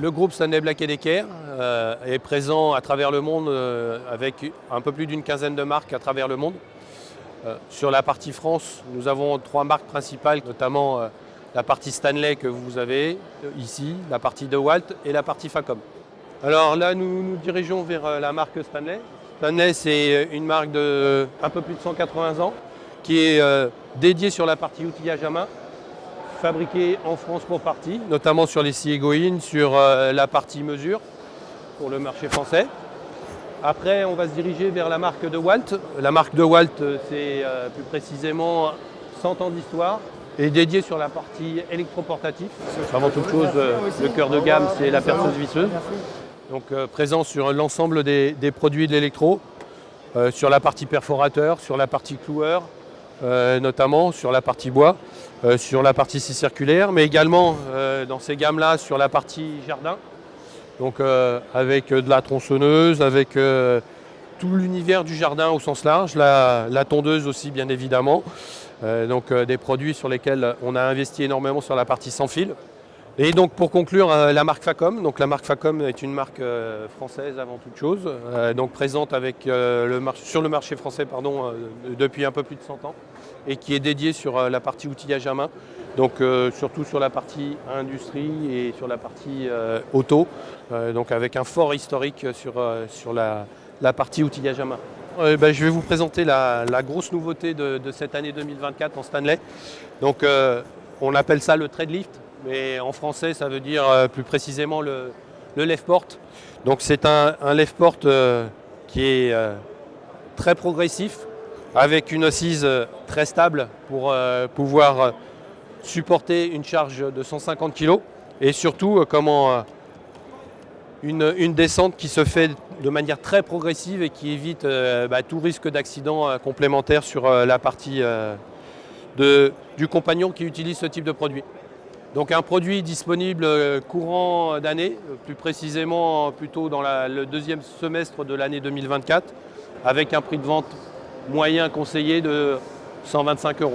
Le groupe Stanley Black & Decker est présent à travers le monde avec un peu plus d'une quinzaine de marques à travers le monde. Sur la partie France, nous avons 3 marques principales, notamment la partie Stanley que vous avez ici, la partie DeWalt et la partie Facom. Alors là, nous nous dirigeons vers la marque Stanley. Stanley, c'est une marque de un peu plus de 180 ans qui est dédiée sur la partie outillage à main, fabriquée en France pour partie, notamment sur les scies Egoin, sur la partie mesure pour le marché français. Après, on va se diriger vers la marque DeWalt. La marque DeWalt, c'est plus précisément 100 ans d'histoire et dédiée sur la partie électroportatif. Avant toute chose, le cœur de gamme, c'est la perceuse visseuse. Donc présent sur l'ensemble des produits de l'électro, sur la partie perforateur, sur la partie cloueur, notamment sur la partie bois, sur la partie scie circulaire, mais également dans ces gammes-là sur la partie jardin. Donc avec de la tronçonneuse, avec tout l'univers du jardin au sens large, la tondeuse aussi bien évidemment. Donc des produits sur lesquels on a investi énormément sur la partie sans fil. Et donc pour conclure, la marque Facom. Donc la marque Facom est une marque française avant toute chose, donc présente avec, sur le marché français depuis un peu plus de 100 ans et qui est dédiée sur la partie outillage à main, donc surtout sur la partie industrie et sur la partie auto, donc avec un fort historique sur la partie outillage à main. Je vais vous présenter la grosse nouveauté de cette année 2024 en Stanley. Donc on appelle ça le Treadlift. Mais en français, ça veut dire plus précisément le lève-port. Donc c'est un lève-port qui est très progressif, avec une assise très stable pour pouvoir supporter une charge de 150 kg. Et surtout, une descente qui se fait de manière très progressive et qui évite tout risque d'accident complémentaire sur la partie du compagnon qui utilise ce type de produit. Donc un produit disponible courant d'année, plus précisément plutôt dans le deuxième semestre de l'année 2024, avec un prix de vente moyen conseillé de 125 €.